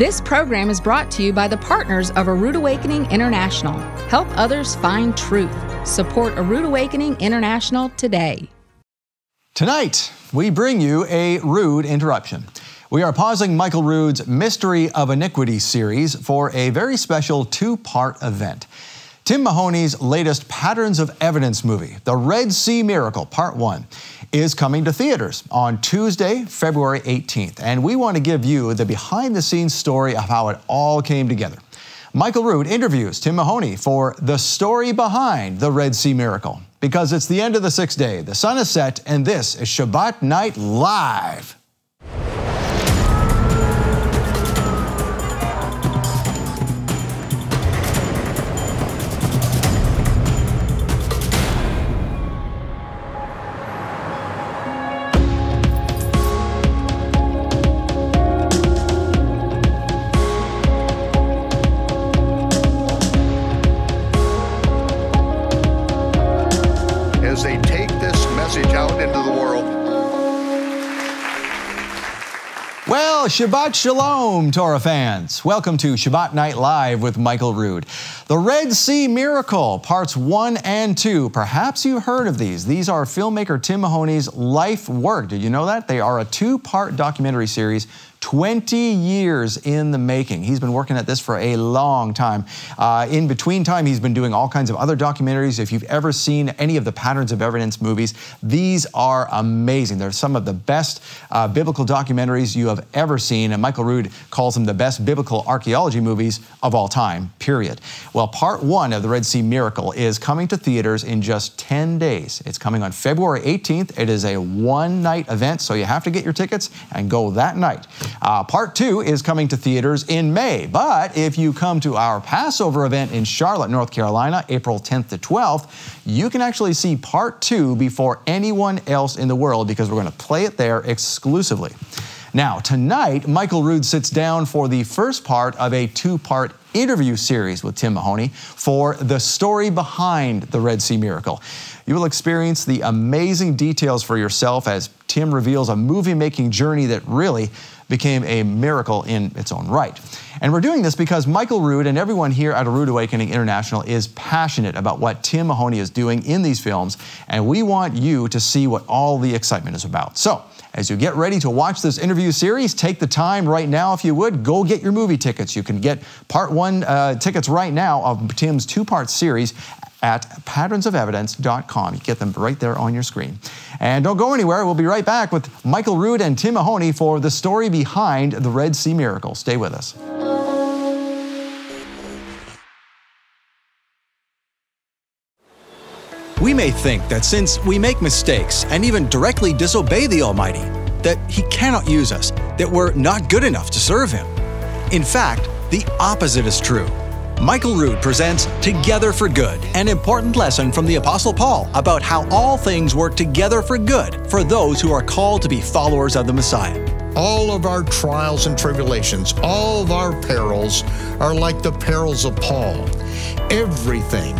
This program is brought to you by the partners of A Rood Awakening International. Help others find truth. Support A Rood Awakening International today. Tonight, we bring you a Rood interruption. We are pausing Michael Rood's Mystery of Iniquity series for a very special two-part event. Tim Mahoney's latest Patterns of Evidence movie, The Red Sea Miracle, Part 1, is coming to theaters on Tuesday, February 18th. And we want to give you the behind-the-scenes story of how it all came together. Michael Rood interviews Tim Mahoney for the story behind The Red Sea Miracle. Because it's the end of the sixth day, the sun is set, and this is Shabbat Night Live. As they take this message out into the world. Well, Shabbat Shalom, Torah fans. Welcome to Shabbat Night Live with Michael Rood. The Red Sea Miracle, Parts 1 and 2. Perhaps you heard of these. These are filmmaker Tim Mahoney's life work. Did you know that? They are a two-part documentary series, 20 years in the making. He's been working at this for a long time. In between time, he's been doing all kinds of other documentaries. If you've ever seen any of the Patterns of Evidence movies, these are amazing. They're some of the best biblical documentaries you have ever seen, and Michael Rood calls them the best biblical archaeology movies of all time, period. Well, Part 1 of The Red Sea Miracle is coming to theaters in just 10 days. It's coming on February 18th. It is a one-night event, so you have to get your tickets and go that night. Part 2 is coming to theaters in May, but if you come to our Passover event in Charlotte, North Carolina, April 10th to 12th, you can actually see Part 2 before anyone else in the world because we're going to play it there exclusively. Now, tonight, Michael Rood sits down for the first part of a two-part interview series with Tim Mahoney for the story behind the Red Sea Miracle. You will experience the amazing details for yourself as Tim reveals a movie-making journey that really became a miracle in its own right. And we're doing this because Michael Rood and everyone here at A Rood Awakening International is passionate about what Tim Mahoney is doing in these films, and we want you to see what all the excitement is about. So, as you get ready to watch this interview series, take the time right now, if you would, go get your movie tickets. You can get Part 1 tickets right now of Tim's two-part series at patternsofevidence.com. You get them right there on your screen. And don't go anywhere. We'll be right back with Michael Rood and Tim Mahoney for the story behind the Red Sea Miracle. Stay with us. We may think that since we make mistakes and even directly disobey the Almighty, that He cannot use us, that we're not good enough to serve Him. In fact, the opposite is true. Michael Rood presents Together for Good, an important lesson from the Apostle Paul about how all things work together for good for those who are called to be followers of the Messiah. All of our trials and tribulations, all of our perils are like the perils of Paul. Everything,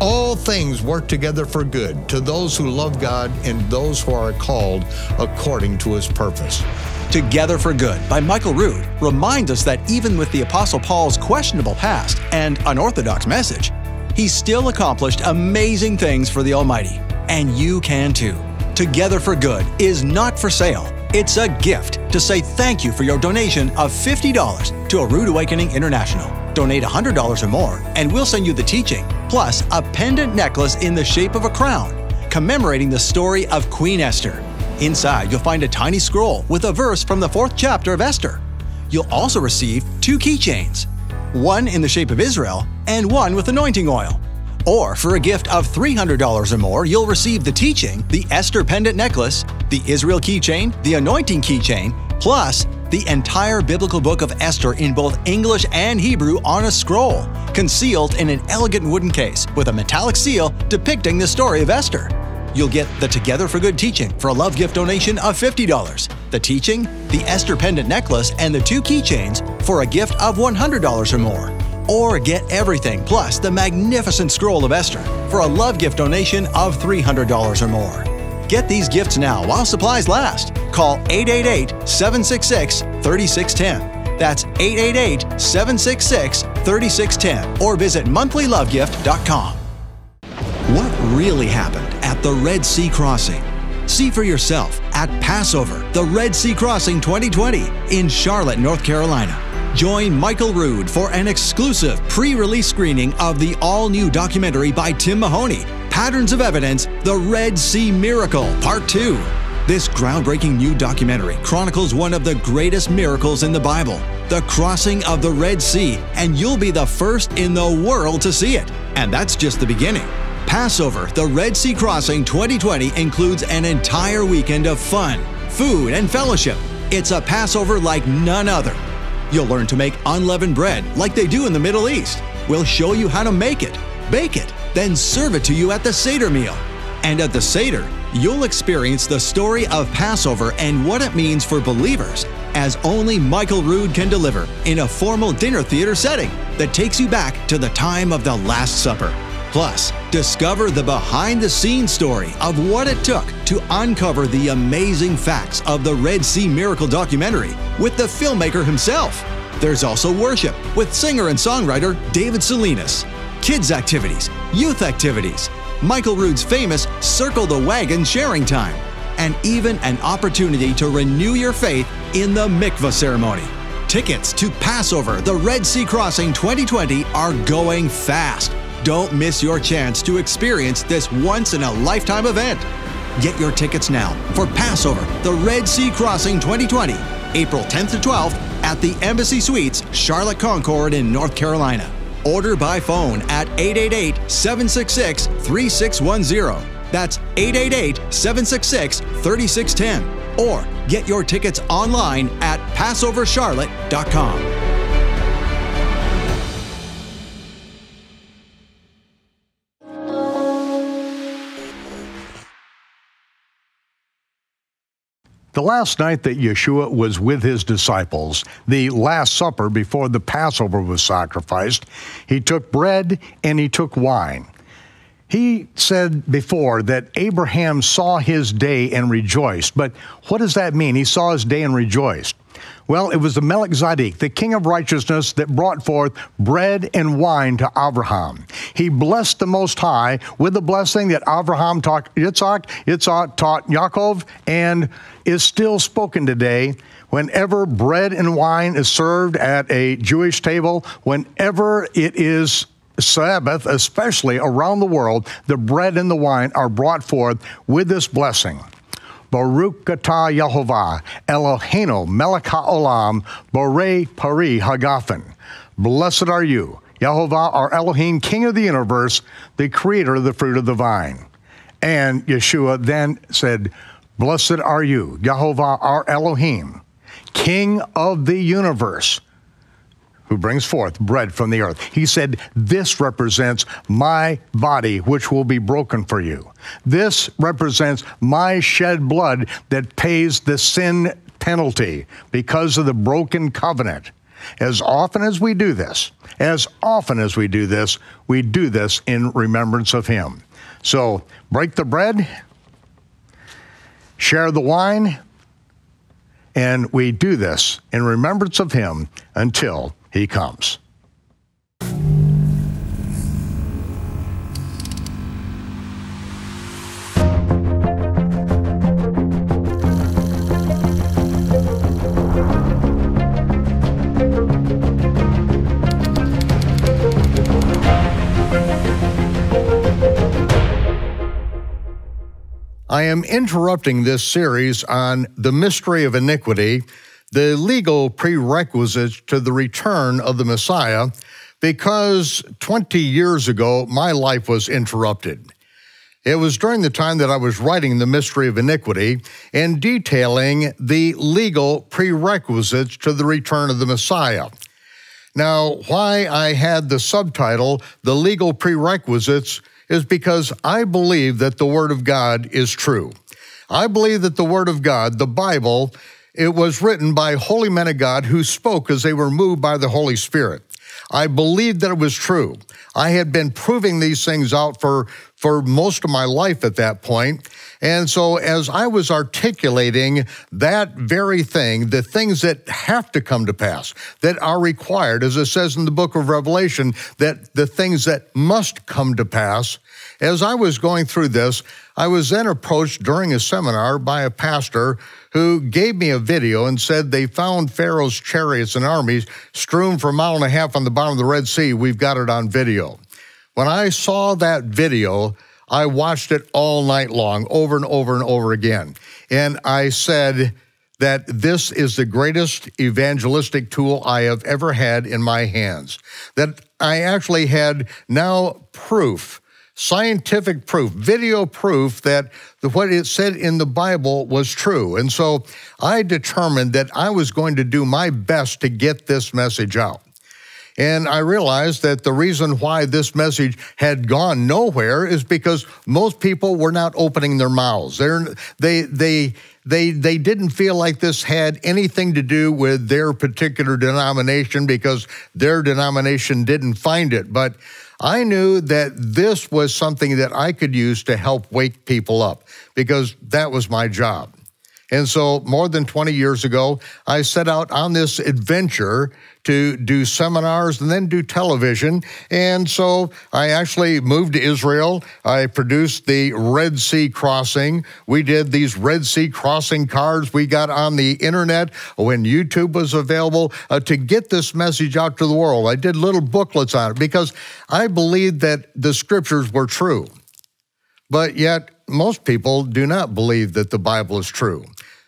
all things work together for good to those who love God and those who are called according to His purpose. Together for Good by Michael Rood reminds us that even with the Apostle Paul's questionable past and unorthodox message, he still accomplished amazing things for the Almighty. And you can too. Together for Good is not for sale. It's a gift to say thank you for your donation of $50 to A Rood Awakening International. Donate $100 or more, and we'll send you the teaching, plus a pendant necklace in the shape of a crown, commemorating the story of Queen Esther. Inside, you'll find a tiny scroll with a verse from the 4th chapter of Esther. You'll also receive 2 keychains, one in the shape of Israel and one with anointing oil. Or for a gift of $300 or more, you'll receive the teaching, the Esther pendant necklace, the Israel keychain, the anointing keychain, plus the entire biblical book of Esther in both English and Hebrew on a scroll, concealed in an elegant wooden case with a metallic seal depicting the story of Esther. You'll get the Together for Good teaching for a love gift donation of $50, the teaching, the Esther pendant necklace, and the 2 keychains for a gift of $100 or more. Or get everything plus the magnificent scroll of Esther for a love gift donation of $300 or more. Get these gifts now while supplies last. Call 888-766-3610. That's 888-766-3610 or visit monthlylovegift.com. What really happened at the Red Sea Crossing? See for yourself at Passover, the Red Sea Crossing 2020 in Charlotte, North Carolina. Join Michael Rood for an exclusive pre-release screening of the all-new documentary by Tim Mahoney, Patterns of Evidence, The Red Sea Miracle, Part 2. This groundbreaking new documentary chronicles one of the greatest miracles in the Bible, the crossing of the Red Sea, and you'll be the first in the world to see it. And that's just the beginning. Passover, the Red Sea Crossing 2020 includes an entire weekend of fun, food, and fellowship. It's a Passover like none other. You'll learn to make unleavened bread like they do in the Middle East. We'll show you how to make it, bake it, then serve it to you at the Seder meal. And at the Seder, you'll experience the story of Passover and what it means for believers, as only Michael Rood can deliver in a formal dinner theater setting that takes you back to the time of the Last Supper. Plus, discover the behind-the-scenes story of what it took to uncover the amazing facts of the Red Sea Miracle documentary with the filmmaker himself. There's also worship with singer and songwriter David Salinas, kids' activities, youth activities, Michael Rood's famous Circle the Wagon sharing time, and even an opportunity to renew your faith in the mikvah ceremony. Tickets to Passover, the Red Sea Crossing 2020 are going fast. Don't miss your chance to experience this once-in-a-lifetime event. Get your tickets now for Passover, the Red Sea Crossing 2020, April 10th to 12th at the Embassy Suites, Charlotte Concord in North Carolina. Order by phone at 888-766-3610. That's 888-766-3610. Or get your tickets online at PassoverCharlotte.com. The last night that Yeshua was with his disciples, the Last Supper before the Passover was sacrificed, he took bread and he took wine. He said before that Abraham saw his day and rejoiced. But what does that mean? He saw his day and rejoiced. Well, it was the Melchizedek, the king of righteousness, that brought forth bread and wine to Abraham. He blessed the Most High with the blessing that Abraham taught Yitzhak, Yitzhak taught Yaakov, and is still spoken today. Whenever bread and wine is served at a Jewish table, whenever it is Sabbath, especially around the world, the bread and the wine are brought forth with this blessing. Baruch atah Yehovah, Eloheinu melech haolam, borei pari hagafen. Blessed are you, Yehovah, our Elohim, King of the universe, the creator of the fruit of the vine. And Yeshua then said, blessed are you, Yehovah, our Elohim, King of the universe, who brings forth bread from the earth. He said, this represents my body, which will be broken for you. This represents my shed blood that pays the sin penalty because of the broken covenant. As often as we do this, we do this in remembrance of him. So break the bread, share the wine, and we do this in remembrance of him until he comes. I am interrupting this series on the mystery of iniquity, the legal prerequisites to the return of the Messiah, because 20 years ago, my life was interrupted. It was during the time that I was writing The Mystery of Iniquity and detailing the legal prerequisites to the return of the Messiah. Now, why I had the subtitle, The Legal Prerequisites, is because I believe that the Word of God is true. I believe that the Word of God, the Bible, it was written by holy men of God who spoke as they were moved by the Holy Spirit. I believed that it was true. I had been proving these things out for for most of my life at that point. And so as I was articulating that very thing, the things that have to come to pass, that are required, as it says in the book of Revelation, that the things that must come to pass, as I was going through this, I was then approached during a seminar by a pastor who gave me a video and said they found Pharaoh's chariots and armies strewn for 1.5 miles on the bottom of the Red Sea. We've got it on video. When I saw that video, I watched it all night long, over and over and over again. And I said that this is the greatest evangelistic tool I have ever had in my hands. That I actually had now proof, scientific proof, video proof that what it said in the Bible was true. And so I determined that I was going to do my best to get this message out. And I realized that the reason why this message had gone nowhere is because most people were not opening their mouths. They didn't feel like this had anything to do with their particular denomination because their denomination didn't find it. But I knew that this was something that I could use to help wake people up because that was my job. And so more than 20 years ago, I set out on this adventure to do seminars and then do television. And so I actually moved to Israel. I produced the Red Sea Crossing. We did these Red Sea Crossing cards. We got on the internet when YouTube was available to get this message out to the world. I did little booklets on it because I believed that the scriptures were true. But yet most people do not believe that the Bible is true.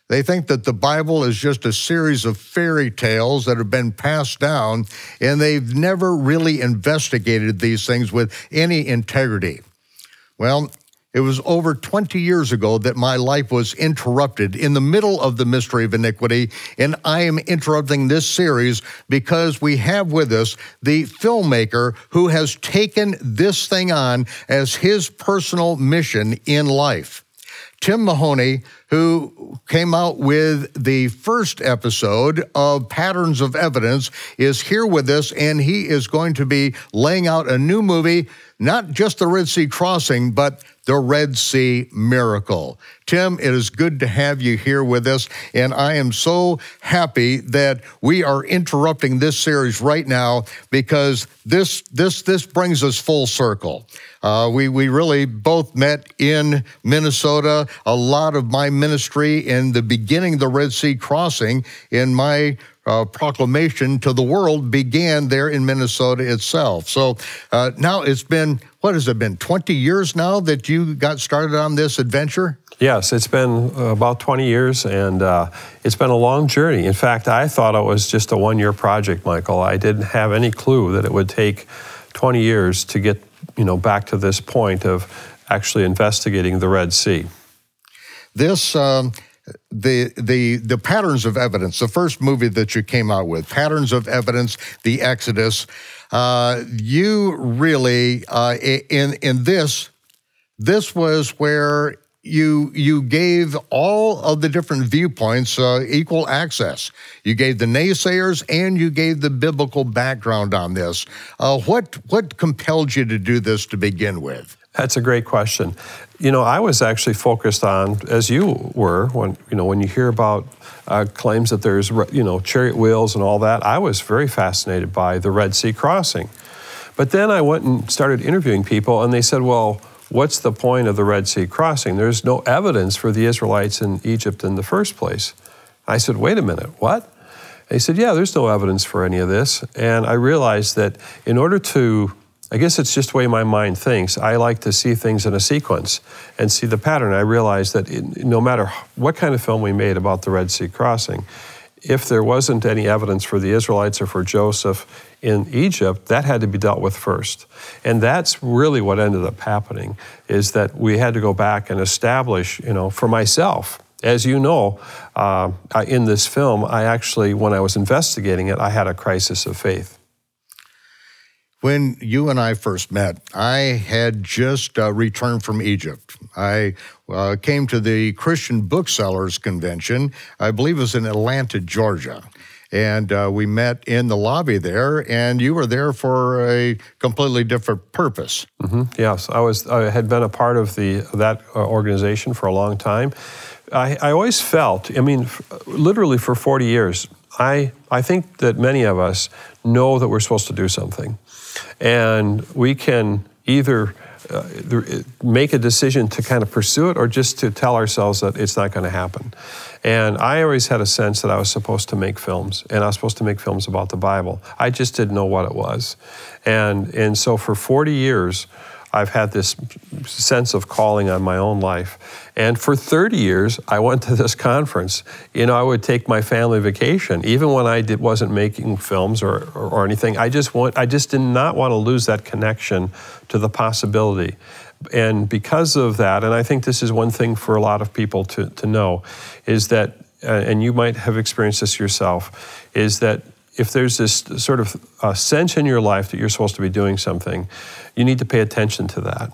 They think that the Bible is just a series of fairy tales that have been passed down, and they've never really investigated these things with any integrity. Well, it was over 20 years ago that my life was interrupted in the middle of the mystery of iniquity, and I am interrupting this series because we have with us the filmmaker who has taken this thing on as his personal mission in life. Tim Mahoney, who came out with the first episode of Patterns of Evidence, is here with us, and he is going to be laying out a new movie, not just the Red Sea Crossing, but the Red Sea Miracle. Tim, it is good to have you here with us, and I am so happy that we are interrupting this series right now because this brings us full circle. We really both met in Minnesota. A lot of my ministry in the beginning of the Red Sea Crossing in my proclamation to the world began there in Minnesota itself. So now it's been, what has it been, 20 years now that you got started on this adventure? Yes, it's been about 20 years, and it's been a long journey. In fact, I thought it was just a one-year project, Michael. I didn't have any clue that it would take 20 years to get, back to this point of actually investigating the Red Sea. This, the Patterns of Evidence, the first movie that you came out with, Patterns of Evidence, the Exodus, you really, in this was where you gave all of the different viewpoints equal access. You gave the naysayers and you gave the biblical background on this. What compelled you to do this to begin with? That's a great question. I was actually focused on, as you were, when you hear about claims that there's, chariot wheels and all that, I was very fascinated by the Red Sea crossing. But then I went and started interviewing people, and they said, well, what's the point of the Red Sea crossing? There's no evidence for the Israelites in Egypt in the first place. I said, wait a minute, what? They said, yeah, there's no evidence for any of this. And I realized that in order to, I guess it's just the way my mind thinks, I like to see things in a sequence and see the pattern. I realized that no matter what kind of film we made about the Red Sea crossing, if there wasn't any evidence for the Israelites or for Joseph in Egypt, that had to be dealt with first. And that's really what ended up happening, is that we had to go back and establish, for myself, as you know, in this film, I actually, when I was investigating it, I had a crisis of faith. When you and I first met, I had just returned from Egypt. I came to the Christian Booksellers Convention, I believe it was in Atlanta, Georgia. And we met in the lobby there, and you were there for a completely different purpose. Yes, I had been a part of that organization for a long time. I always felt, I mean, literally for 40 years, I think that many of us know that we're supposed to do something. And we can either make a decision to kind of pursue it or just to tell ourselves that it's not going to happen. And I always had a sense that I was supposed to make films, and I was supposed to make films about the Bible. I just didn't know what it was. And so for 40 years, I've had this sense of calling on my own life. And for 30 years, I went to this conference. You know, I would take my family vacation, even when I wasn't making films or anything. I just did not want to lose that connection to the possibility. And because of that, and I think this is one thing for a lot of people to know, is that, and you might have experienced this yourself, is that if there's this sort of sense in your life that you're supposed to be doing something, you need to pay attention to that.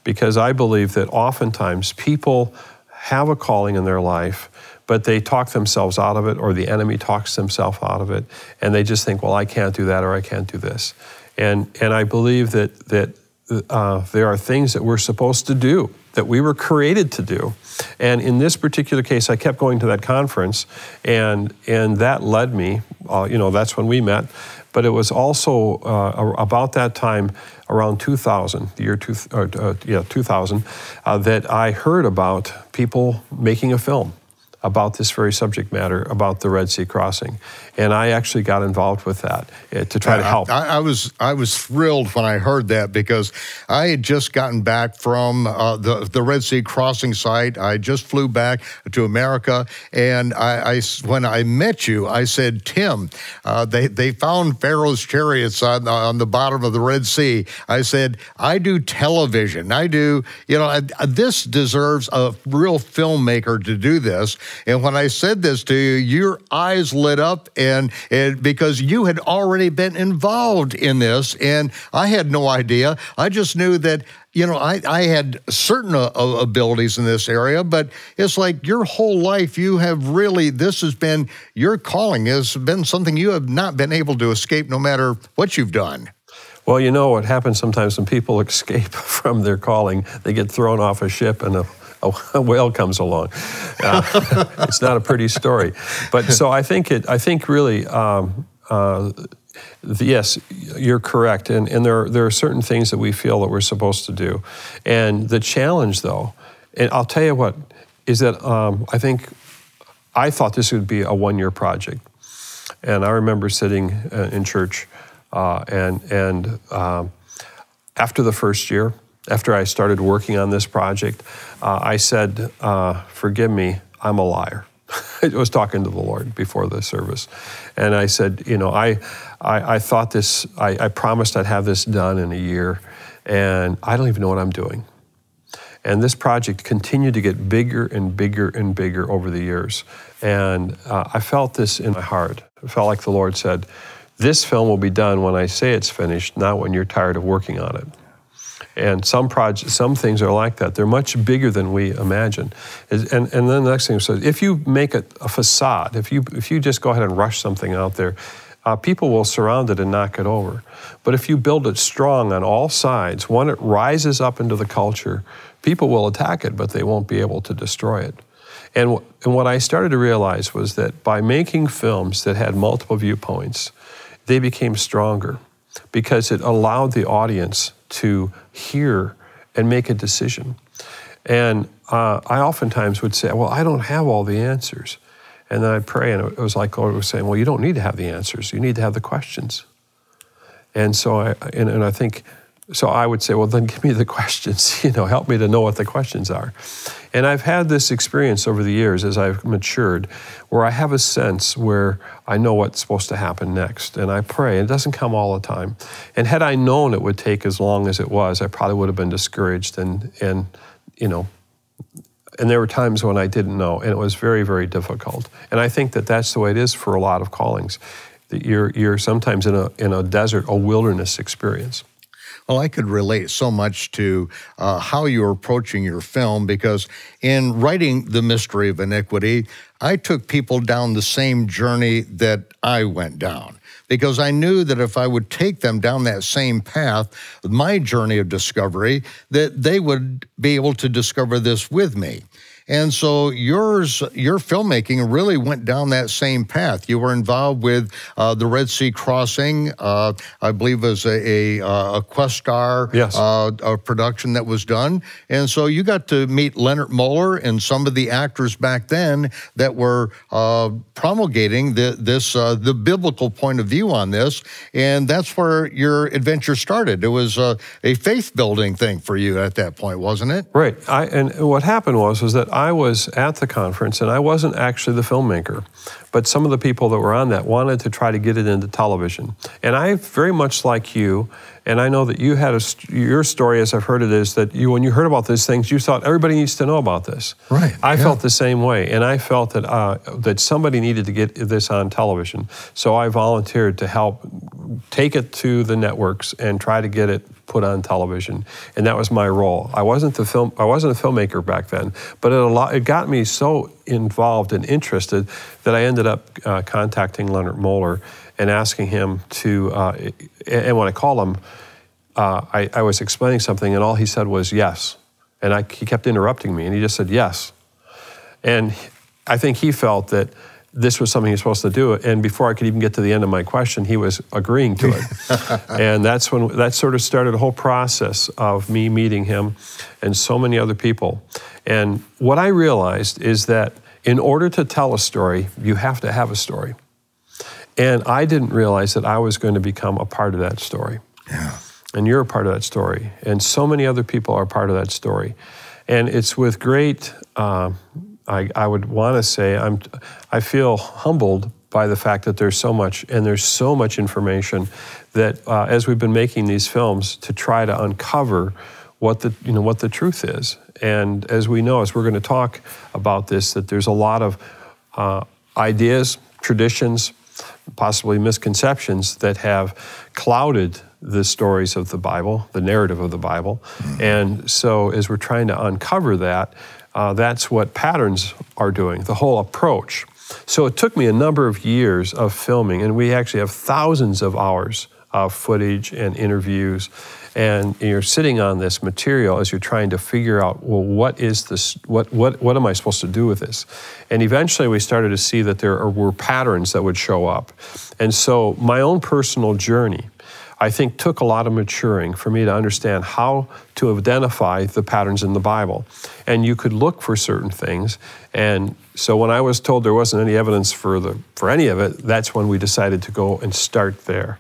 Because I believe that oftentimes people have a calling in their life, but they talk themselves out of it, or the enemy talks themselves out of it, and they just think, well, I can't do that, or I can't do this. And I believe that there are things that we're supposed to do, that we were created to do. And in this particular case, I kept going to that conference, and that led me, you know, that's when we met, but it was also about that time, around 2000, the year 2000, that I heard about people making a film about this very subject matter, about the Red Sea crossing. And I actually got involved with that to try to help. I was thrilled when I heard that, because I had just gotten back from the Red Sea crossing site. I just flew back to America, and when I met you, I said, Tim, they found Pharaoh's chariots on the bottom of the Red Sea. I said, I do television. I do, you know, this deserves a real filmmaker to do this. And when I said this to you, your eyes lit up, and because you had already been involved in this, and I had no idea. I just knew that, you know, I had certain abilities in this area, but it's like your whole life you have really, this has been, your calling has been something you have not been able to escape no matter what you've done. Well, you know what happens sometimes when people escape from their calling, they get thrown off a ship and a whale comes along. It's not a pretty story. But so I think really, yes, you're correct. And there are certain things that we feel that we're supposed to do. And the challenge, though, and I'll tell you what, is that I thought this would be a one-year project. And I remember sitting in church and after the first year, after I started working on this project, I said, forgive me, I'm a liar. I was talking to the Lord before the service. And I said, you know, I thought this, I promised I'd have this done in a year, and I don't even know what I'm doing. And this project continued to get bigger and bigger and bigger over the years. And I felt this in my heart. It felt like the Lord said, this film will be done when I say it's finished, not when you're tired of working on it. And some things are like that. They're much bigger than we imagine. And then the next thing is, if you make a facade, if you just go ahead and rush something out there, people will surround it and knock it over. But if you build it strong on all sides, when it rises up into the culture, people will attack it, but they won't be able to destroy it. And what I started to realize was that by making films that had multiple viewpoints, they became stronger, because it allowed the audience to hear and make a decision. And I oftentimes would say, well, I don't have all the answers. And then I'd pray, and it was like God was saying, well, you don't need to have the answers. You need to have the questions. And so I think, so I would say, well, then give me the questions, you know, help me to know what the questions are. And I've had this experience over the years as I've matured, where I have a sense where I know what's supposed to happen next. And I pray, and it doesn't come all the time. And had I known it would take as long as it was, I probably would have been discouraged, and you know, and there were times when I didn't know, and it was very, very difficult. And I think that that's the way it is for a lot of callings, that you're sometimes in a desert, a wilderness experience. Well, I could relate so much to how you're approaching your film, because in writing The Mystery of Iniquity, I took people down the same journey that I went down, because I knew that if I would take them down that same path, my journey of discovery, that they would be able to discover this with me. And so your filmmaking really went down that same path. You were involved with the Red Sea crossing, I believe it was a Questar a production that was done. And so you got to meet Leonard Moeller and some of the actors back then that were promulgating the biblical point of view on this. And that's where your adventure started. It was a faith-building thing for you at that point, wasn't it? Right. And what happened was that I was at the conference, and I wasn't actually the filmmaker, but some of the people that were on that wanted to try to get it into television. And I, very much like you, and I know that you had your story, as I've heard it, is that when you heard about these things, you thought everybody needs to know about this. Right. I felt the same way, and I felt that that somebody needed to get this on television. So I volunteered to help take it to the networks and try to get it put on television, and that was my role. I wasn't a filmmaker back then, but it got me so involved and interested that I ended up contacting Leonard Moeller and asking him to, and when I called him, I was explaining something, and all he said was yes. And he kept interrupting me, and he just said yes. And I think he felt that this was something he was supposed to do, and before I could even get to the end of my question, he was agreeing to it. And that sort of started a whole process of me meeting him and so many other people. And what I realized is that in order to tell a story, you have to have a story. And I didn't realize that I was going to become a part of that story. Yeah. And you're a part of that story. And so many other people are part of that story. And it's with great, I would want to say, I feel humbled by the fact that there's so much, and there's so much information that as we've been making these films to try to uncover what the truth is. And as we know, as we're going to talk about this, that there's a lot of ideas, traditions, possibly misconceptions that have clouded the stories of the Bible, the narrative of the Bible. Mm-hmm. And so as we're trying to uncover that, that's what Patterns are doing, the whole approach. So it took me a number of years of filming, and we actually have thousands of hours of footage and interviews, and you're sitting on this material as you're trying to figure out, well, what is this? What am I supposed to do with this? And eventually we started to see that there were patterns that would show up. And so my own personal journey, I think, took a lot of maturing for me to understand how to identify the patterns in the Bible. And you could look for certain things. And so when I was told there wasn't any evidence for any of it, that's when we decided to go and start there.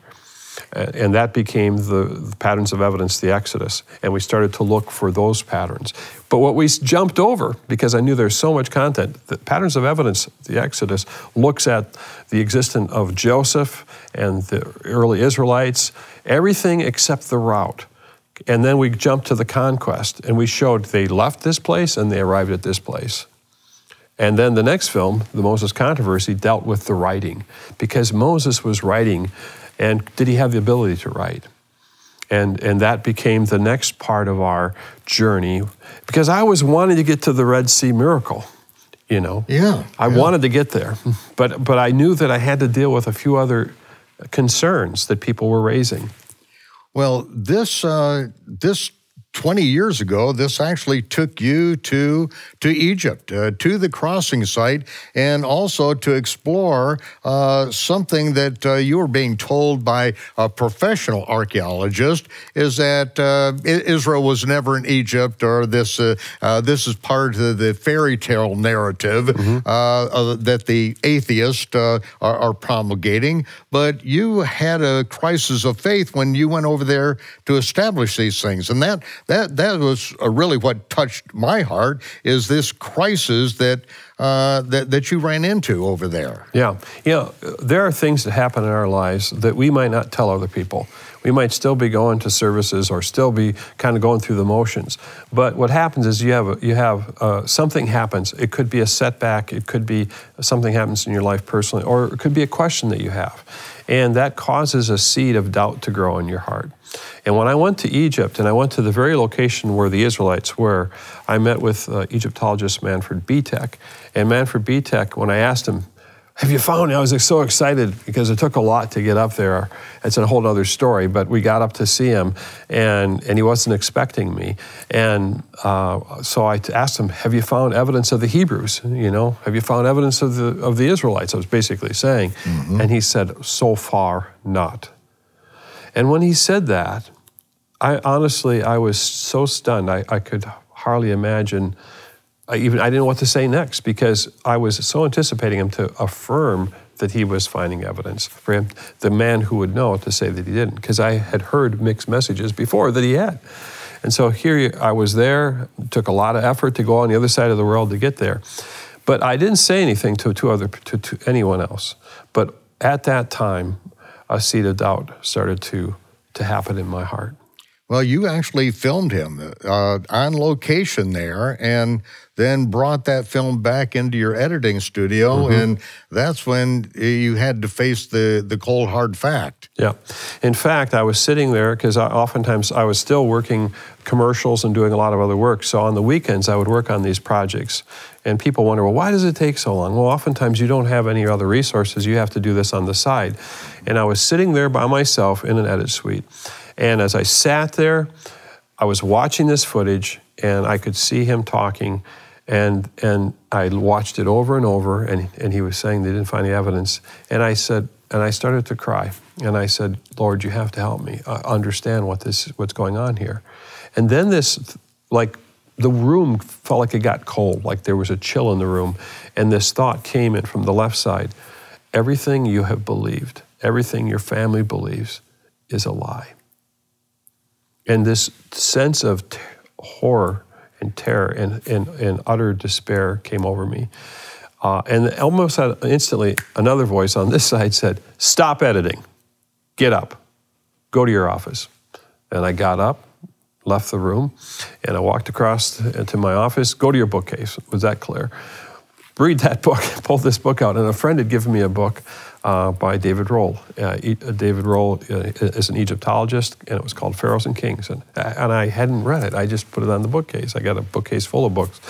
And that became the patterns of evidence, the Exodus. And we started to look for those patterns. But what we jumped over, because I knew there's so much content, the patterns of evidence, the Exodus, looks at the existence of Joseph and the early Israelites, everything except the route. And then we jumped to the conquest, and we showed they left this place and they arrived at this place. And then the next film, The Moses Controversy, dealt with the writing, because Moses was writing, and did he have the ability to write? And that became the next part of our journey, because I was wanting to get to the Red Sea miracle, you know. Yeah. I wanted to get there, but I knew that I had to deal with a few other concerns that people were raising. Well, this 20 years ago, this actually took you to Egypt, to the crossing site, and also to explore something that you were being told by a professional archaeologist, is that Israel was never in Egypt, or this is part of the fairy tale narrative that the atheists are promulgating. But you had a crisis of faith when you went over there to establish these things, and that was really what touched my heart, is this crisis that you ran into over there. Yeah, you know, there are things that happen in our lives that we might not tell other people. We might still be going to services or still be kind of going through the motions. But what happens is you have something happens. It could be a setback. It could be something happens in your life personally, or it could be a question that you have. And that causes a seed of doubt to grow in your heart. And when I went to Egypt, and I went to the very location where the Israelites were, I met with Egyptologist Manfred Bitek. And Manfred Bitek, when I asked him, have you found it? I was so excited because it took a lot to get up there. It's a whole other story, but we got up to see him, and he wasn't expecting me. And so I asked him, have you found evidence of the Hebrews? You know, have you found evidence of the Israelites? I was basically saying. And he said, so far, not. And when he said that, I honestly was so stunned. I could hardly imagine. I didn't know what to say next, because I was so anticipating him to affirm that he was finding evidence, for him, the man who would know, to say that he didn't, because I had heard mixed messages before that he had. And so here I was there. It took a lot of effort to go on the other side of the world to get there. But I didn't say anything to anyone else. But at that time, a seed of doubt started to happen in my heart. Well, you actually filmed him on location there, and then brought that film back into your editing studio, and that's when you had to face the cold, hard fact. Yeah. In fact, I was sitting there because oftentimes I was still working commercials and doing a lot of other work, so on the weekends I would work on these projects. And people wonder, well, why does it take so long? Well, oftentimes you don't have any other resources. You have to do this on the side. And I was sitting there by myself in an edit suite. And as I sat there, I was watching this footage, and I could see him talking, and I watched it over and over, and he was saying they didn't find any evidence. And I said, and I started to cry, and I said, Lord, you have to help me understand what's going on here. And then this, like, the room felt like it got cold, like there was a chill in the room, and this thought came in from the left side. Everything you have believed, everything your family believes is a lie. And this sense of horror and terror and utter despair came over me. And almost instantly, another voice on this side said, stop editing, get up, go to your office. And I got up, left the room, and I walked across to my office. Go to your bookcase. Was that clear? Read that book, pulled this book out, and a friend had given me a book by David Rohl. David Rohl is an Egyptologist, and it was called Pharaohs and Kings. And I hadn't read it. I just put it on the bookcase. I got a bookcase full of books.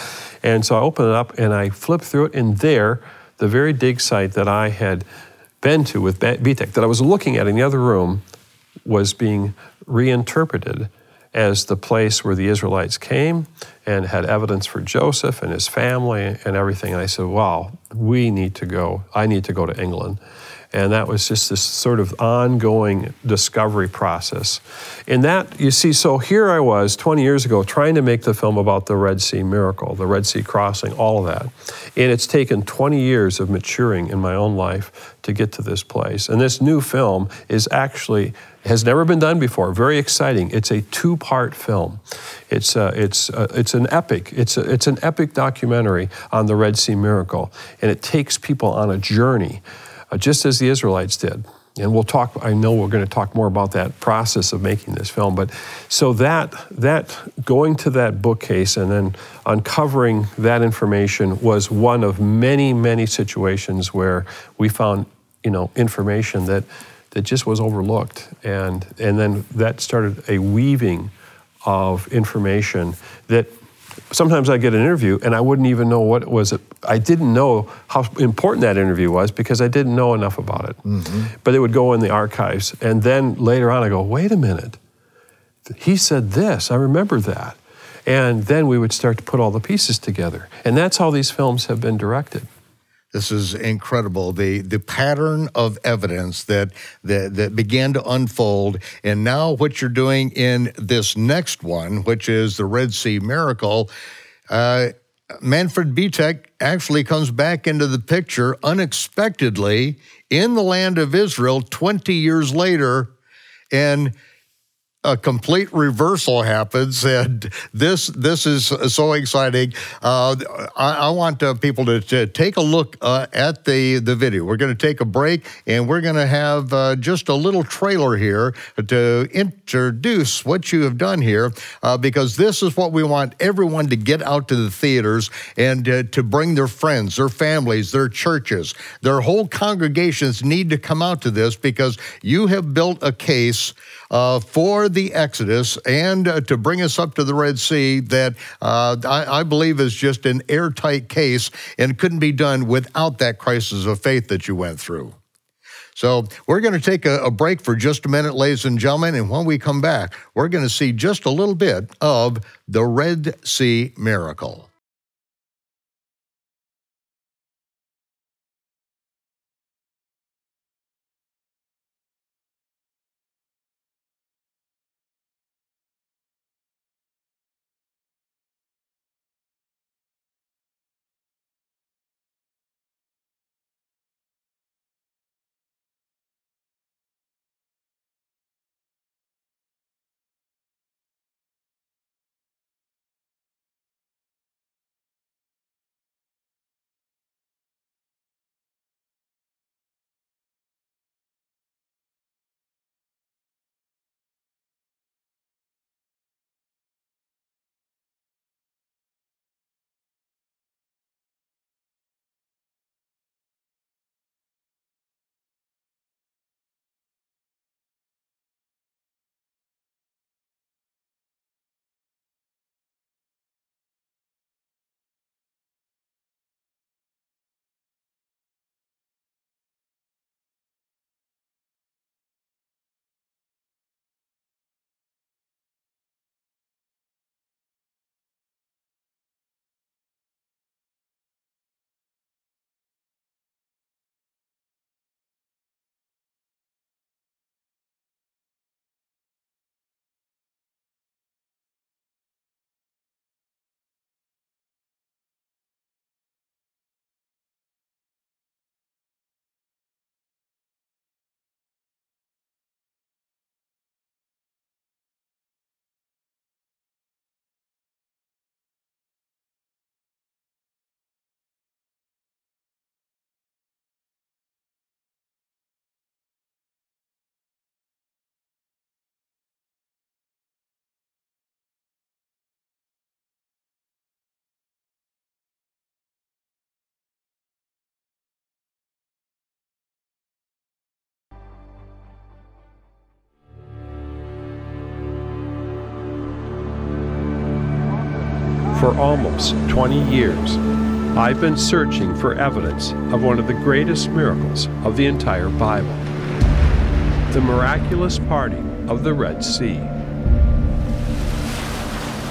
And so I opened it up, and I flipped through it, and there, the very dig site that I had been to with Bitek, that I was looking at in the other room, was being reinterpreted as the place where the Israelites came and had evidence for Joseph and his family and everything. And I said, wow, we need to go. I need to go to England. And that was just this sort of ongoing discovery process. And that, you see, so here I was 20 years ago trying to make the film about the Red Sea miracle, the Red Sea crossing, all of that. And it's taken 20 years of maturing in my own life to get to this place. And this new film is actually, has never been done before, very exciting. It's a two-part film. It's an epic. It's an epic documentary on the Red Sea miracle. And it takes people on a journey, just as the Israelites did. And we'll talk, I know we're going to talk more about that process of making this film, but so that going to that bookcase and then uncovering that information was one of many, many situations where we found, information that just was overlooked. And then that started a weaving of information that sometimes I get an interview and I wouldn't even know what it was. I didn't know how important that interview was because I didn't know enough about it. But it would go in the archives. And then later on I go, wait a minute, he said this, I remember that. And then we would start to put all the pieces together. And that's how these films have been directed. This is incredible, the pattern of evidence that began to unfold, and now what you're doing in this next one, which is the Red Sea miracle, Manfred Bitek actually comes back into the picture unexpectedly in the land of Israel 20 years later, and a complete reversal happens, and this is so exciting. I want people to take a look at the video. We're going to take a break, and we're going to have just a little trailer here to introduce what you have done here, because this is what we want everyone to get out to the theaters and to bring their friends, their families, their churches, their whole congregations need to come out to this, because you have built a case for the Exodus and to bring us up to the Red Sea that I believe is just an airtight case and couldn't be done without that crisis of faith that you went through. So we're going to take a break for just a minute, ladies and gentlemen, and when we come back, we're going to see just a little bit of the Red Sea miracle. For almost 20 years, I've been searching for evidence of one of the greatest miracles of the entire Bible, the miraculous parting of the Red Sea.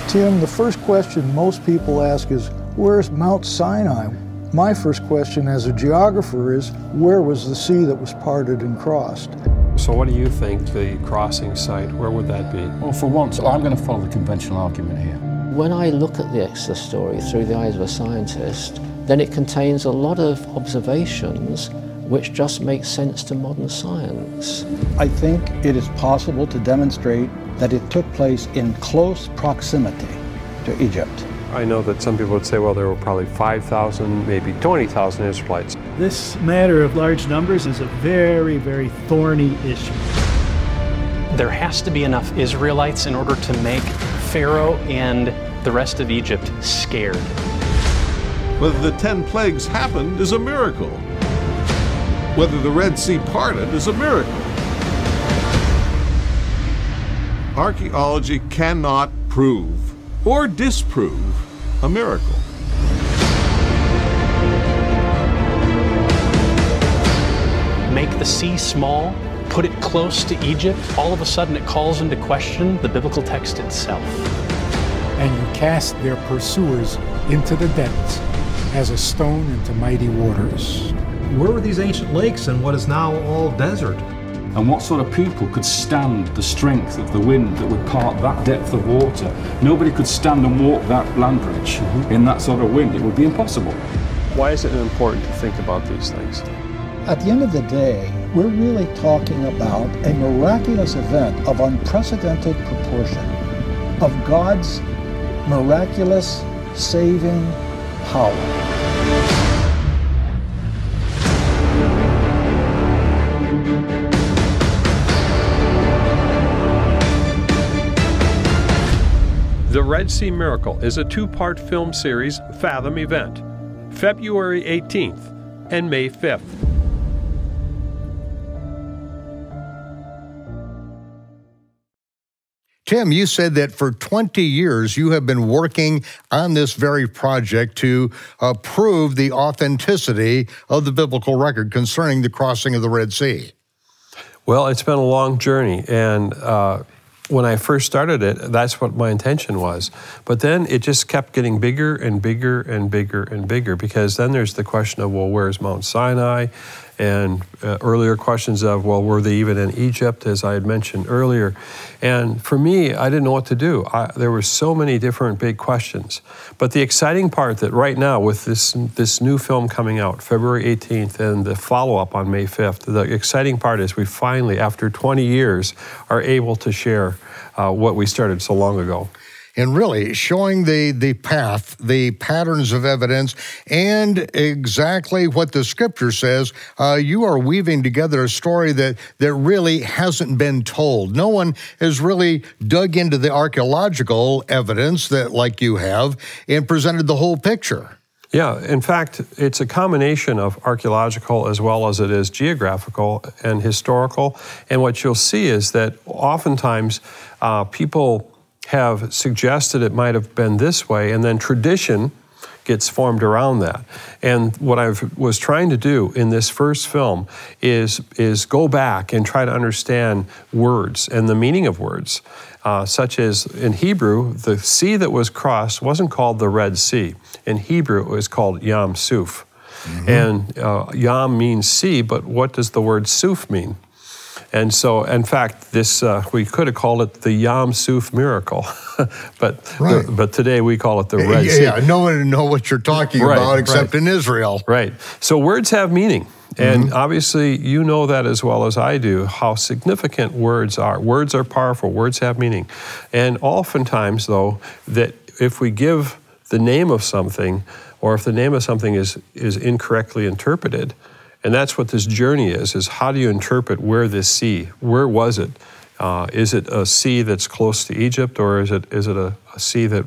Tim, the first question most people ask is, where's Mount Sinai? My first question as a geographer is, where was the sea that was parted and crossed? So what do you think the crossing site, where would that be? Well, for once, I'm going to follow the conventional argument here. When I look at the Exodus story through the eyes of a scientist, then it contains a lot of observations which just make sense to modern science. I think it is possible to demonstrate that it took place in close proximity to Egypt. I know that some people would say, well, there were probably 5,000, maybe 20,000 Israelites. This matter of large numbers is a very, very thorny issue. There has to be enough Israelites in order to make Pharaoh and the rest of Egypt scared. Whether the 10 plagues happened is a miracle. Whether the Red Sea parted is a miracle. Archaeology cannot prove or disprove a miracle. Make the sea small, put it close to Egypt, all of a sudden it calls into question the biblical text itself. And you cast their pursuers into the depths as a stone into mighty waters. Where were these ancient lakes in what is now all desert? And what sort of people could stand the strength of the wind that would part that depth of water? Nobody could stand and walk that land bridge in that sort of wind. It would be impossible. Why is it important to think about these things? At the end of the day, we're really talking about a miraculous event of unprecedented proportion, of God's miraculous saving power. The Red Sea Miracle is a two-part film series Fathom event, February 18th and May 5th. Tim, you said that for 20 years you have been working on this very project to prove the authenticity of the biblical record concerning the crossing of the Red Sea. Well, it's been a long journey, and when I first started it, that's what my intention was. But then it just kept getting bigger and bigger and bigger and bigger, because then there's the question of, well, where's Mount Sinai? And earlier questions of, well, were they even in Egypt, as I had mentioned earlier? And for me, I didn't know what to do. There were so many different big questions. But the exciting part that right now, with this new film coming out, February 18th, and the follow-up on May 5th, the exciting part is we finally, after 20 years, are able to share what we started so long ago. And really showing the path, the patterns of evidence, and exactly what the scripture says. You are weaving together a story that really hasn't been told. No one has really dug into the archaeological evidence that, like you have, and presented the whole picture. Yeah, in fact, it's a combination of archaeological as well as it is geographical and historical. And what you'll see is that oftentimes people have suggested it might have been this way, and then tradition gets formed around that. And what I was trying to do in this first film is go back and try to understand words and the meaning of words, such as in Hebrew, the sea that was crossed wasn't called the Red Sea. In Hebrew, it was called Yam Suf. And Yam means sea, but what does the word Suf mean? And so, in fact, this we could have called it the Yam Suf miracle, but today we call it the Red Sea. Yeah, no one knows what you're talking about except in Israel. Right. So words have meaning. And obviously, you know that as well as I do, how significant words are. Words are powerful. Words have meaning. And oftentimes, though, that if we give the name of something, or if the name of something is incorrectly interpreted, and that's what this journey is how do you interpret where this sea, where was it? Is it a sea that's close to Egypt, or is it a sea that,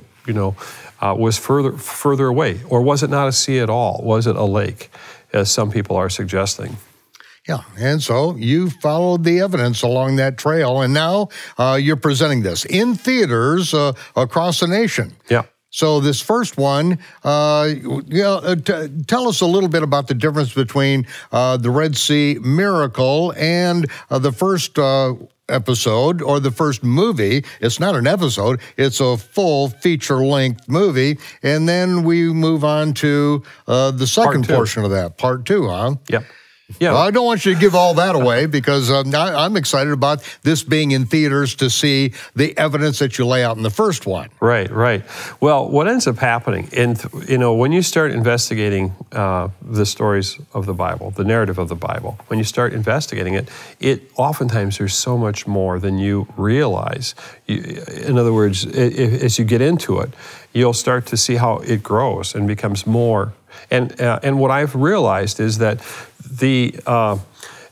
was further away? Or was it not a sea at all? Was it a lake, as some people are suggesting? Yeah, and so you followed the evidence along that trail, and now you're presenting this in theaters across the nation. Yeah. So this first one, tell us a little bit about the difference between the Red Sea Miracle and the first episode, or the first movie. It's not an episode, it's a full feature-length movie. And then we move on to the second portion of that, part 2, huh? Yep. Yeah. Well, I don't want you to give all that away, because I'm excited about this being in theaters to see the evidence that you lay out in the first one. Right, right. Well, what ends up happening, and when you start investigating the stories of the Bible, the narrative of the Bible, when you start investigating it oftentimes there's so much more than you realize. In other words, as you get into it, you'll start to see how it grows and becomes more. And what I've realized is that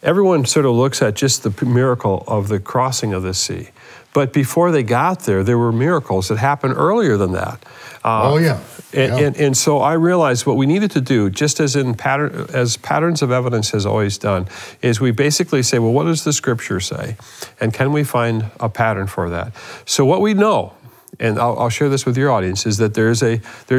everyone sort of looks at just the miracle of the crossing of the sea. But before they got there, there were miracles that happened earlier than that. And so I realized what we needed to do, just as Patterns of Evidence has always done, is we basically say, well, what does the scripture say? And can we find a pattern for that? So what we know, and I'll share this with your audience, is that there's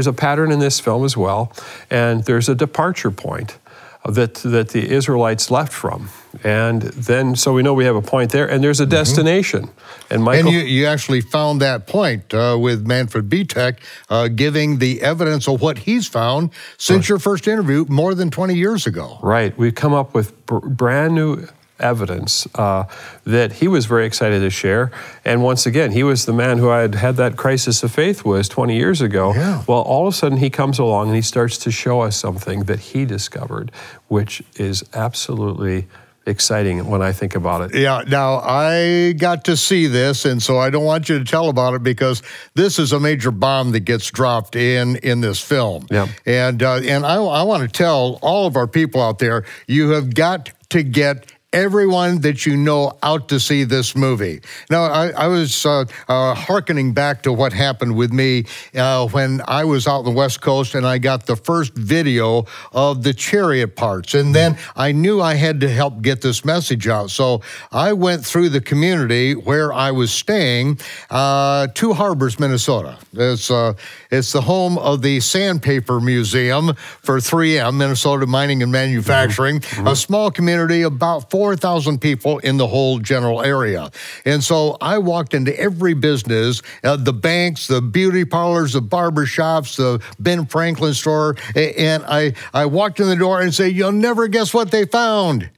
a pattern in this film as well, and there's a departure point that the Israelites left from. And then, so we know we have a point there, and there's a destination. And Michael, and you actually found that point with Manfred Bitek giving the evidence of what he's found since your first interview more than 20 years ago. Right. We've come up with brand new evidence that he was very excited to share. And once again, he was the man who I had that crisis of faith with 20 years ago. Yeah. Well, all of a sudden he comes along and he starts to show us something that he discovered, which is absolutely exciting when I think about it. Yeah, now I got to see this, and so I don't want you to tell about it because this is a major bomb that gets dropped in this film. Yeah. And I want to tell all of our people out there, you have got to get everyone that you know out to see this movie. Now, I was hearkening back to what happened with me when I was out on the West Coast and I got the first video of the chariot parts. And then I knew I had to help get this message out. So I went through the community where I was staying, Two Harbors, Minnesota. It's the home of the Sandpaper Museum for 3M, Minnesota Mining and Manufacturing, a small community, about 4,000 people in the whole general area. And so I walked into every business, the banks, the beauty parlors, the barber shops, the Ben Franklin store, and I walked in the door and said, "You'll never guess what they found."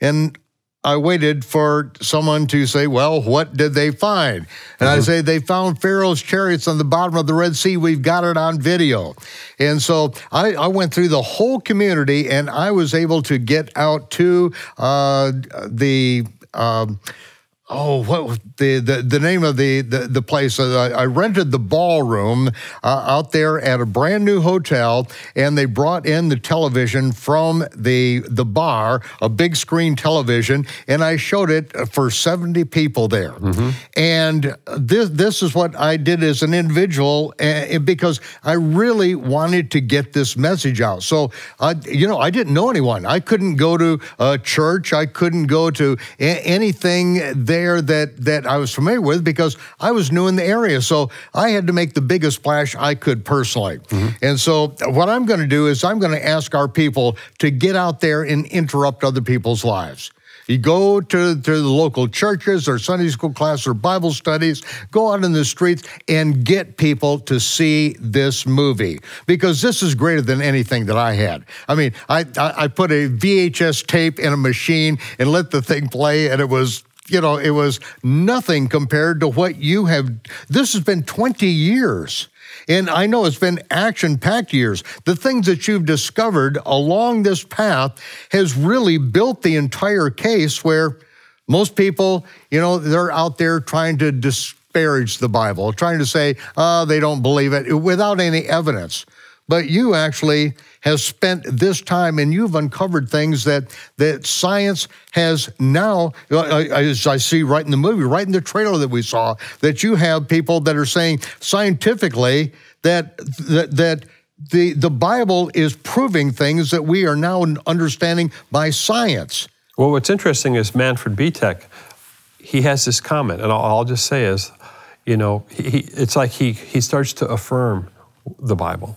And I waited for someone to say, "Well, what did they find?" And I say, "They found Pharaoh's chariots on the bottom of the Red Sea. We've got it on video." And so I went through the whole community, and I was able to get out to the name of the place. I rented the ballroom out there at a brand new hotel, and they brought in the television from the bar, a big screen television, and I showed it for 70 people there. And this is what I did as an individual, because I really wanted to get this message out. So, I didn't know anyone. I couldn't go to a church. I couldn't go to anything there that I was familiar with because I was new in the area. So I had to make the biggest splash I could personally. And so what I'm going to do is I'm going to ask our people to get out there and interrupt other people's lives. You go to the local churches or Sunday school class or Bible studies, go out in the streets and get people to see this movie, because this is greater than anything that I had. I mean, I put a VHS tape in a machine and let the thing play, and it was nothing compared to what you have. This has been 20 years. And I know it's been action-packed years. The things that you've discovered along this path has really built the entire case where most people, they're out there trying to disparage the Bible, trying to say, they don't believe it, without any evidence. But you actually have spent this time and you've uncovered things that science has now, as I see right in the movie, right in the trailer that we saw, that you have people that are saying scientifically that the Bible is proving things that we are now understanding by science. Well, what's interesting is Manfred Bitek, he has this comment, and all I'll just say is, it's like he starts to affirm the Bible.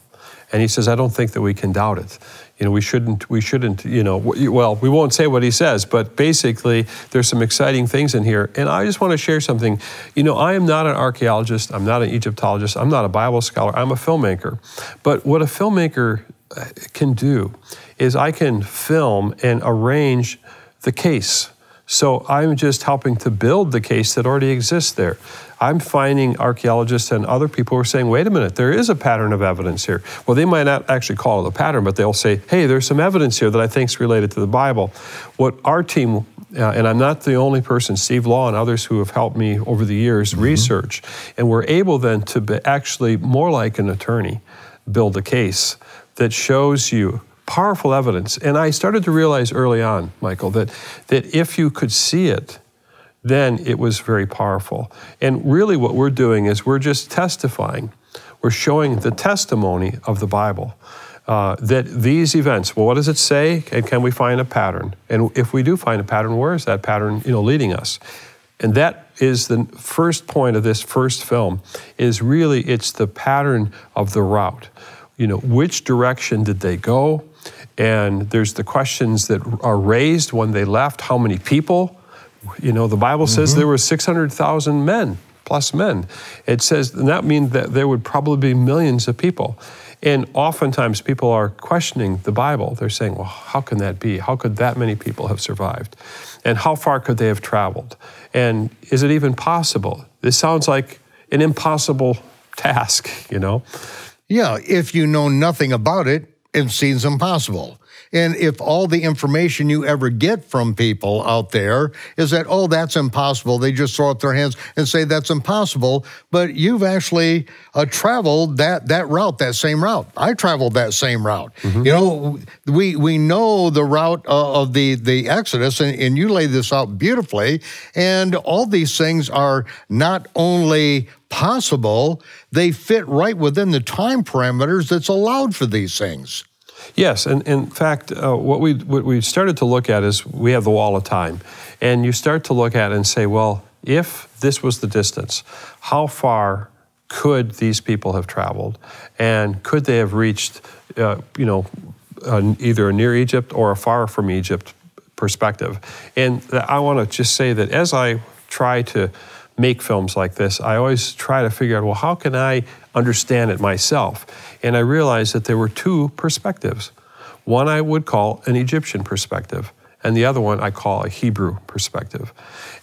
And he says, I don't think that we can doubt it. We shouldn't, well, we won't say what he says, but basically there's some exciting things in here. And I just want to share something. I am not an archaeologist. I'm not an Egyptologist. I'm not a Bible scholar. I'm a filmmaker. But what a filmmaker can do is I can film and arrange the case. So I'm just helping to build the case that already exists there. I'm finding archaeologists and other people who are saying, wait a minute, there is a pattern of evidence here. Well, they might not actually call it a pattern, but they'll say, hey, there's some evidence here that I think is related to the Bible. What our team, and I'm not the only person, Steve Law and others who have helped me over the years research, and we're able then to be actually more like an attorney, build a case that shows you powerful evidence. And I started to realize early on, Michael, that if you could see it, then it was very powerful. And really what we're doing is we're just testifying. We're showing the testimony of the Bible, that these events, well, what does it say? And can we find a pattern? And if we do find a pattern, where is that pattern, leading us? And that is the first point of this first film, is really it's the pattern of the route. Which direction did they go? And there's the questions that are raised when they left. How many people? The Bible says there were 600,000 men, plus men. It says, and that means that there would probably be millions of people. And oftentimes people are questioning the Bible. They're saying, well, how can that be? How could that many people have survived? And how far could they have traveled? And is it even possible? This sounds like an impossible task, Yeah, if you know nothing about it, it seems impossible. And if all the information you ever get from people out there is that, oh, that's impossible, they just throw up their hands and say that's impossible, but you've actually traveled that route, that same route. I traveled that same route. You know, we know the route of the Exodus, and you lay this out beautifully, and all these things are not only possible, they fit right within the time parameters that's allowed for these things. Yes, and in fact, what we started to look at is we have the wall of time. And you start to look at it and say, well, if this was the distance, how far could these people have traveled? And could they have reached, either a near Egypt or a far from Egypt perspective? And I want to just say that as I try to make films like this, I always try to figure out, well, how can I understand it myself? And I realized that there were two perspectives. One I would call an Egyptian perspective, and the other one I call a Hebrew perspective.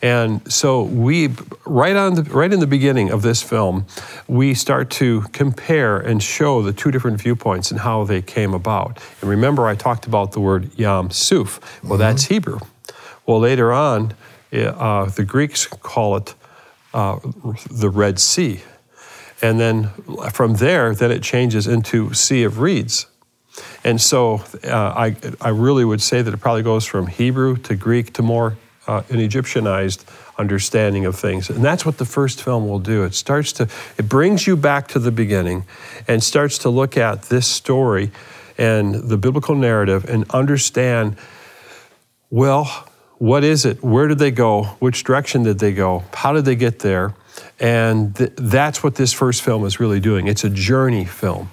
And so we, right in the beginning of this film, we start to compare and show the two different viewpoints and how they came about. And remember, I talked about the word Yam Suf. Well, that's Hebrew. Well, later on, the Greeks call it the Red Sea. And then from there, then it changes into Sea of Reeds. And so I really would say that it probably goes from Hebrew to Greek to more an Egyptianized understanding of things. And that's what the first film will do. It brings you back to the beginning and starts to look at this story and the biblical narrative and understand, well, what is it? Where did they go? Which direction did they go? How did they get there? And that's what this first film is really doing. It's a journey film.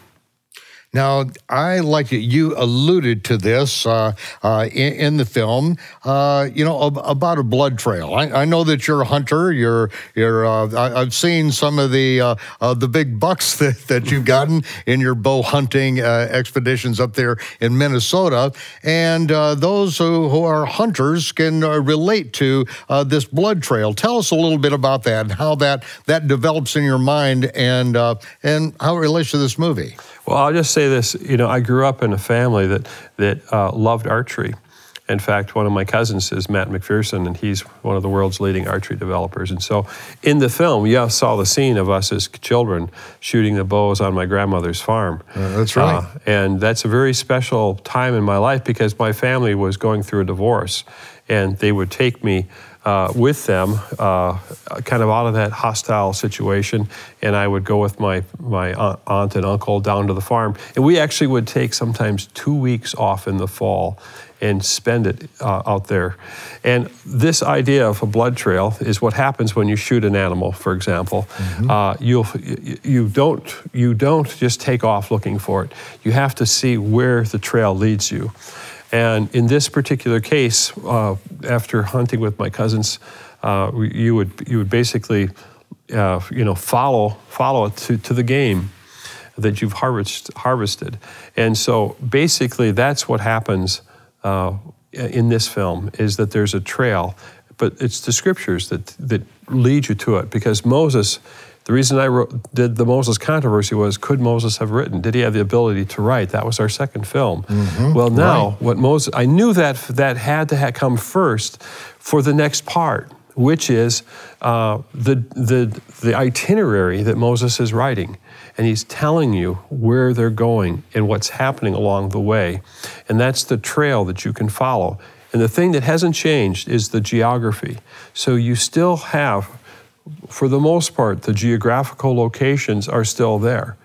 Now, I like it. You alluded to this in the film, about a blood trail. I know that you're a hunter. I've seen some of the big bucks that you've gotten in your bow hunting expeditions up there in Minnesota, and those who are hunters can relate to this blood trail. Tell us a little bit about that and how that develops in your mind and how it relates to this movie. Well, I'll just say this, I grew up in a family that loved archery. In fact, one of my cousins is Matt McPherson, and he's one of the world's leading archery developers. And so in the film, you saw the scene of us as children shooting the bows on my grandmother's farm. That's right. And that's a very special time in my life because my family was going through a divorce, and they would take me with them, kind of out of that hostile situation, and I would go with my aunt and uncle down to the farm. And we actually would take sometimes 2 weeks off in the fall and spend it out there. And this idea of a blood trail is what happens when you shoot an animal, for example. You don't just take off looking for it. You have to see where the trail leads you. And in this particular case, after hunting with my cousins, you would basically, follow it to the game that you've harvested. And so basically, that's what happens in this film, is that there's a trail, but it's the scriptures that lead you to it. Because Moses, the reason I did the Moses controversy was, could Moses have written? Did he have the ability to write? That was our second film. Well, now, I knew that had to come first for the next part, which is the itinerary that Moses is writing. And he's telling you where they're going and what's happening along the way. And that's the trail that you can follow. And the thing that hasn't changed is the geography. So you still have, for the most part, the geographical locations are still there.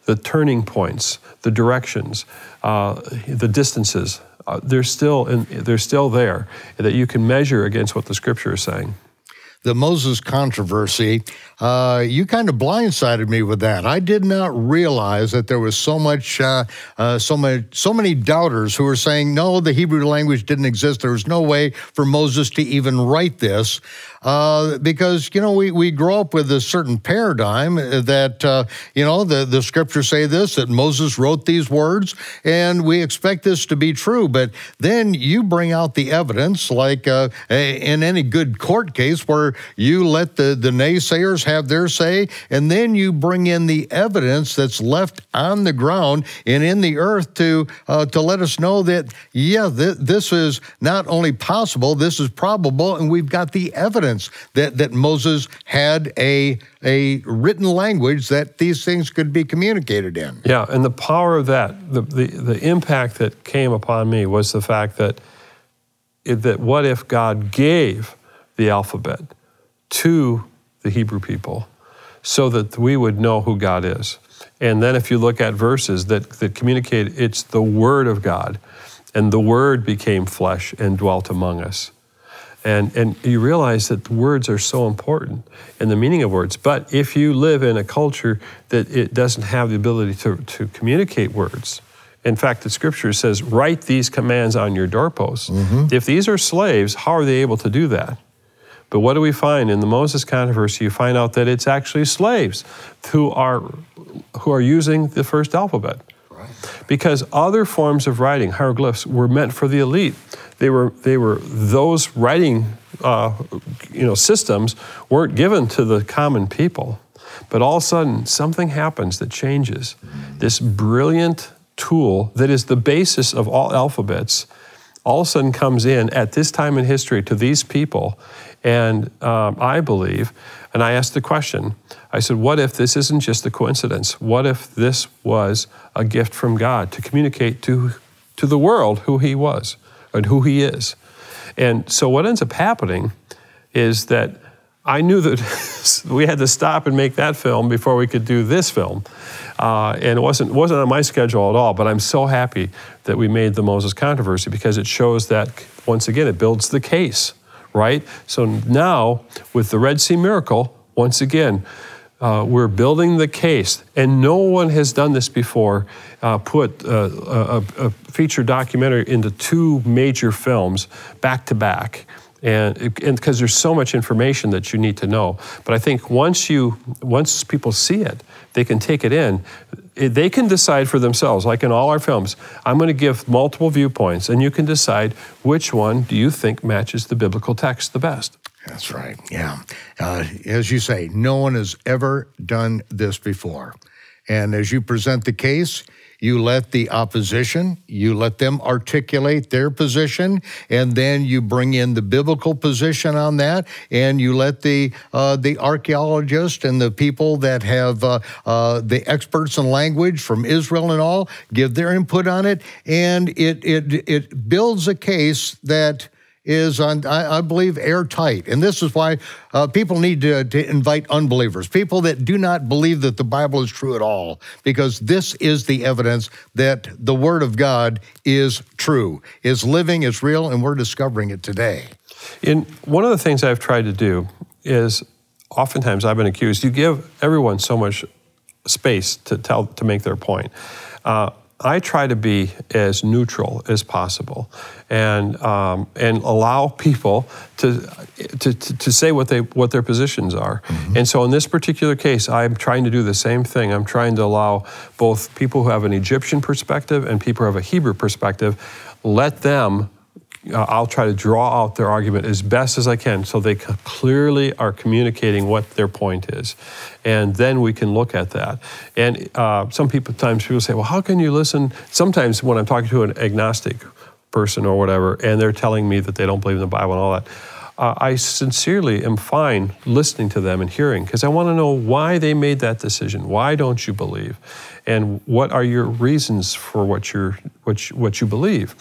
The turning points, the directions, the distances, they're still there, that you can measure against what the scripture is saying. The Moses controversy, you kind of blindsided me with that. I did not realize that there was so many doubters who were saying, no, the Hebrew language didn't exist. There was no way for Moses to even write this. Because, we grow up with a certain paradigm that, the scriptures say this, that Moses wrote these words, and we expect this to be true. But then you bring out the evidence, like in any good court case, where where you let the naysayers have their say, and then you bring in the evidence that's left on the ground and in the earth to let us know that, yeah, this is not only possible, this is probable, and we've got the evidence that Moses had a written language that these things could be communicated in. Yeah, and the power of that, the impact that came upon me was the fact that what if God gave the alphabet to the Hebrew people so that we would know who God is? And then if you look at verses that communicate, it's the Word of God, and the Word became flesh and dwelt among us. And you realize that words are so important and the meaning of words. But if you live in a culture that it doesn't have the ability to communicate words, in fact, the scripture says, write these commands on your doorposts. If these are slaves, how are they able to do that? But what do we find in the Moses controversy? You find out that it's actually slaves who are using the first alphabet. Because other forms of writing, hieroglyphs, were meant for the elite. They were those writing systems weren't given to the common people. But all of a sudden, something happens that changes. This brilliant tool that is the basis of all alphabets all of a sudden comes in at this time in history to these people. And I believe, and I asked the question, I said, what if this isn't just a coincidence? What if this was a gift from God to communicate to the world who he was and who he is? And so what ends up happening is that I knew that we had to stop and make that film before we could do this film. And it wasn't on my schedule at all, but I'm so happy that we made the Moses controversy because it shows that, once again, it builds the case, right? So now, with the Red Sea miracle, once again, we're building the case, and no one has done this before, put a feature documentary into two major films back to back. And because there's so much information that you need to know. But I think once people see it, they can take it in. They can decide for themselves, like in all our films, I'm going to give multiple viewpoints, and you can decide which one do you think matches the biblical text the best. That's right, yeah. As you say, no one has ever done this before. And as you present the case, you let the opposition, you let them articulate their position, and then you bring in the biblical position on that, and you let the archaeologists and the people that have the experts in language from Israel and all give their input on it, and it builds a case that is, I believe, airtight. And this is why people need to invite unbelievers, people that do not believe that the Bible is true at all, because this is the evidence that the Word of God is true, is living, is real, and we're discovering it today. One of the things I've tried to do is, oftentimes I've been accused, you give everyone so much space to make their point. I try to be as neutral as possible and allow people to say what their positions are. And so in this particular case, I'm trying to do the same thing. I'm trying to allow both people who have an Egyptian perspective and people who have a Hebrew perspective, let them, I'll try to draw out their argument as best as I can so they clearly are communicating what their point is. And then we can look at that. And sometimes people say, well, how can you listen? Sometimes when I'm talking to an agnostic person or whatever, and they're telling me that they don't believe in the Bible and all that, I sincerely am fine listening to them and hearing, because I want to know why they made that decision. Why don't you believe? And what are your reasons for what you believe?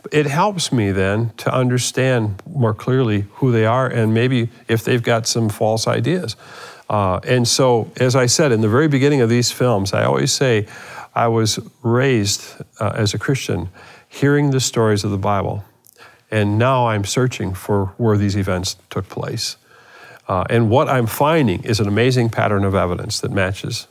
It helps me then to understand more clearly who they are and maybe if they've got some false ideas. And so, as I said in the very beginning of these films, I always say I was raised as a Christian hearing the stories of the Bible. And now I'm searching for where these events took place. And what I'm finding is an amazing pattern of evidence that matches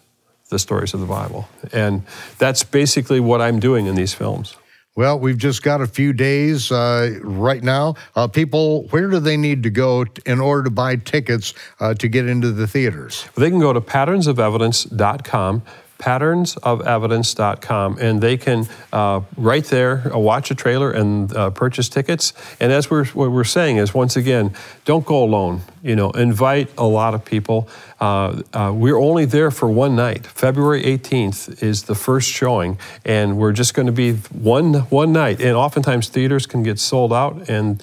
the stories of the Bible. And that's basically what I'm doing in these films. Well, we've just got a few days right now. People, where do they need to go in order to buy tickets to get into the theaters? They can go to patternsofevidence.com, patternsofevidence.com, and they can right there watch a trailer and purchase tickets. And as what we're saying is, once again, don't go alone. You know, invite a lot of people. We're only there for one night. February 18th is the first showing, and we're just going to be one night. And oftentimes theaters can get sold out, and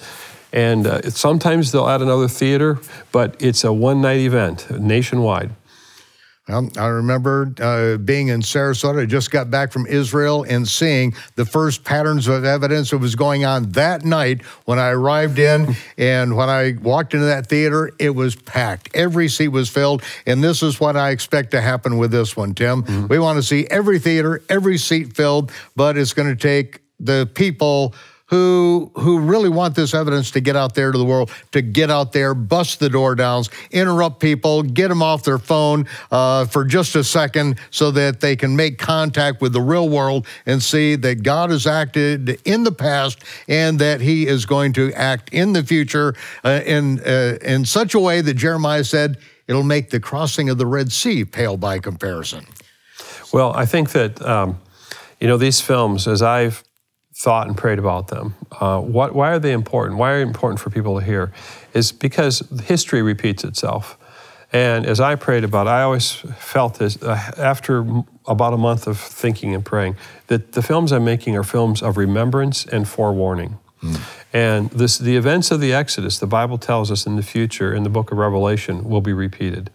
sometimes they'll add another theater, but it's a one-night event nationwide. I remember being in Sarasota. I just got back from Israel and seeing the first Patterns of Evidence that was going on that night when I arrived in. And when I walked into that theater, it was packed. Every seat was filled. And this is what I expect to happen with this one, Tim. Mm-hmm. We want to see every theater, every seat filled, but it's going to take the people who really want this evidence to get out there to the world, to get out there, bust the door down, interrupt people, get them off their phone for just a second so that they can make contact with the real world and see that God has acted in the past and that he is going to act in the future in such a way that Jeremiah said, it'll make the crossing of the Red Sea pale by comparison. Well, I think that, you know, these films, as I've thought and prayed about them. Why are they important? Why are they important for people to hear? Is because history repeats itself. And as I prayed about it, I always felt this, after about a month of thinking and praying, that the films I'm making are films of remembrance and forewarning. And the events of the Exodus, the Bible tells us in the future, in the book of Revelation, will be repeated.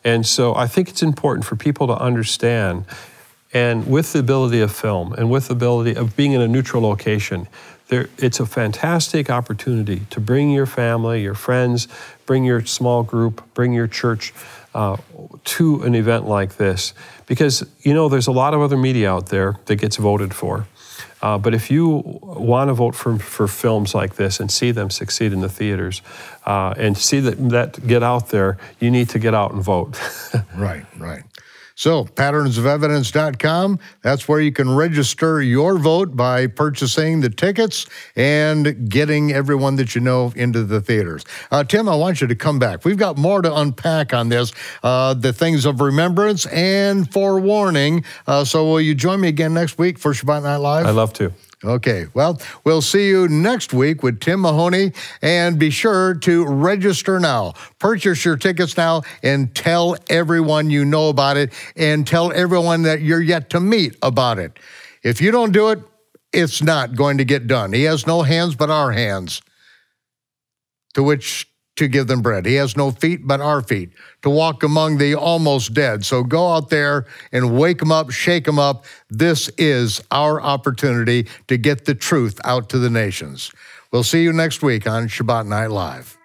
And so I think it's important for people to understand. And with the ability of film and with the ability of being in a neutral location, it's a fantastic opportunity to bring your family, your friends, bring your small group, bring your church to an event like this. Because, you know, there's a lot of other media out there that gets voted for. But if you want to vote for films like this and see them succeed in the theaters and see that get out there, you need to get out and vote. Right, right. So, patternsofevidence.com, that's where you can register your vote by purchasing the tickets and getting everyone that you know into the theaters. Tim, I want you to come back. We've got more to unpack on this, the things of remembrance and forewarning. So will you join me again next week for Shabbat Night Live? I'd love to. Okay, well, we'll see you next week with Tim Mahoney, and be sure to register now. Purchase your tickets now and tell everyone you know about it and tell everyone that you're yet to meet about it. If you don't do it, it's not going to get done. He has no hands but our hands to which to give them bread. He has no feet but our feet to walk among the almost dead. So go out there and wake them up, shake them up. This is our opportunity to get the truth out to the nations. We'll see you next week on Shabbat Night Live.